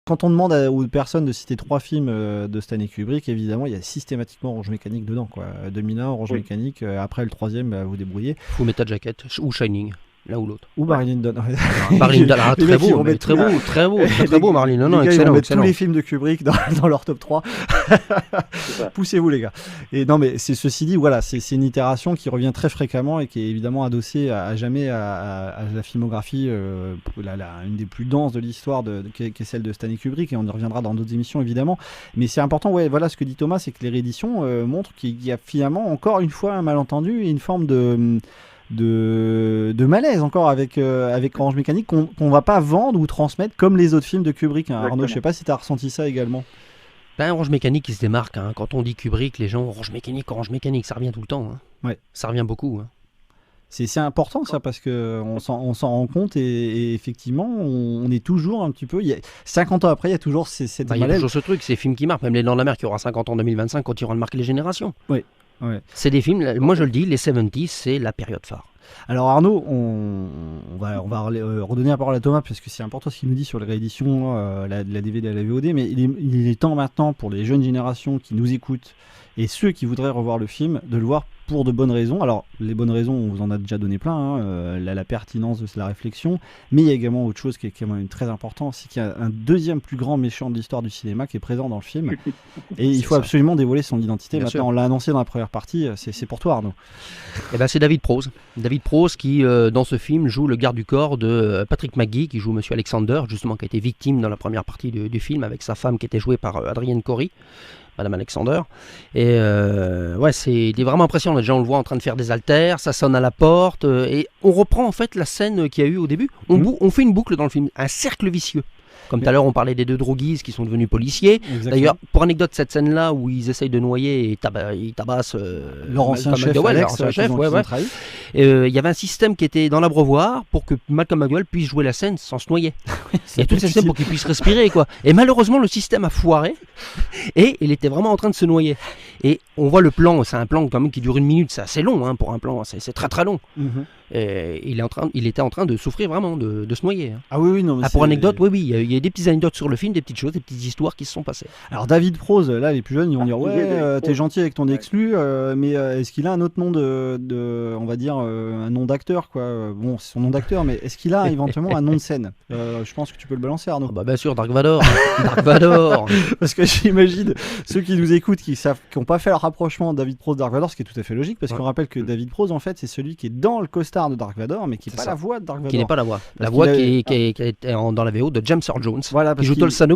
Quand on demande aux personnes de citer 3 films de Stanley Kubrick, évidemment, il y a systématiquement Orange Mécanique dedans, quoi. 2001, Orange Mécanique. Après le troisième, vous débrouillez. Full Metal Jacket ou Shining. L'un ou l'autre. Ou Marilyn Dunn. Marilyn Dunn, très beau, Marilyn. Non, excellent. Tous les films de Kubrick dans leur top 3. Poussez-vous, les gars. Et non, mais ceci dit, voilà, c'est une itération qui revient très fréquemment et qui est évidemment adossée à jamais à la filmographie, une des plus denses de l'histoire, qui est celle de Stanley Kubrick, et on y reviendra dans d'autres émissions, évidemment. Mais c'est important, voilà, ce que dit Thomas, c'est que les rééditions montrent qu'il y a finalement, encore une fois, un malentendu et une forme de malaise encore avec Orange Mécanique qu'on va pas vendre ou transmettre comme les autres films de Kubrick, hein. Arnaud, je sais pas si tu as ressenti ça également. Orange Mécanique, il se démarque, hein. Quand on dit Kubrick, les gens Orange Mécanique, ça revient tout le temps, hein. Ouais. Ça revient beaucoup, hein. C'est important, ça, parce qu'on s'en rend compte et effectivement on est toujours un petit peu 50 ans après, il y a toujours cette malaise. Il y a toujours ce truc, ces films qui marquent, même Les Dents de la Mer qui aura 50 ans en 2025 continueront de marquer les générations. Oui. Ouais. C'est des films, moi je le dis, les 70s, c'est la période phare. Alors Arnaud, on va redonner la parole à Thomas parce que c'est important ce qu'il nous dit sur les rééditions, la DVD et la VOD, mais il est temps maintenant pour les jeunes générations qui nous écoutent et ceux qui voudraient revoir le film de le voir pour de bonnes raisons. Alors les bonnes raisons, on vous en a déjà donné plein, hein, la pertinence de la réflexion, mais il y a également autre chose qui est quand même très important, c'est qu'il y a un deuxième plus grand méchant de l'histoire du cinéma qui est présent dans le film et il faut absolument dévoiler son identité. Bien maintenant sûr. On l'a annoncé dans la première partie, c'est pour toi, Arnaud. C'est David Prowse. David Prowse qui dans ce film joue le garde du corps de Patrick McGee, qui jout Monsieur Alexander, justement, qui a été victime dans la première partie du film avec sa femme qui était jouée par Adrienne Corey, Madame Alexander. Et il est vraiment impressionnant. Déjà on le voit en train de faire des haltères, ça sonne à la porte et on reprend en fait la scène qu'il y a eu au début. On fait une boucle dans le film, un cercle vicieux. Comme tout à l'heure, on parlait des 2 droguistes qui sont devenus policiers. Exactement. D'ailleurs, pour anecdote, cette scène-là où ils essayent de noyer et ils tabassent leur ancien chef, Alex, il y avait un système qui était dans l'abreuvoir pour que Malcolm McDowell puisse jouer la scène sans se noyer. Il y a tout un système pour qu'il puisse respirer, quoi. Et malheureusement, le système a foiré et il était vraiment en train de se noyer. Et on voit le plan, c'est un plan quand même qui dure 1 minute, c'est assez long, hein, pour un plan, c'est très très long. Et il était en train de souffrir vraiment, de se noyer, hein. Ah oui, non, mais pour anecdote, oui, il y a des petites anecdotes sur le film, des petites choses, des petites histoires qui se sont passées. Alors David Prowse, là les plus jeunes ils vont dire t'es gentil avec ton exclu, mais est-ce qu'il a un autre nom on va dire un nom d'acteur, quoi. Bon, c'est son nom d'acteur, mais est-ce qu'il a éventuellement un nom de scène? Je pense que tu peux le balancer, Arnaud. Bien sûr, Dark Vador. Dark Vador. Parce que j'imagine ceux qui nous écoutent qui n'ont pas fait le rapprochement de David Prowse Dark Vador, ce qui est tout à fait logique, parce qu'on rappelle que David Prowse en fait c'est celui qui est dans le costard de Dark Vador, mais qui n'est pas la voix de Dark Vador. Qui n'est pas la voix. La voix qui est dans la VO de James Earl Jones, voilà, qui joue Tolsano,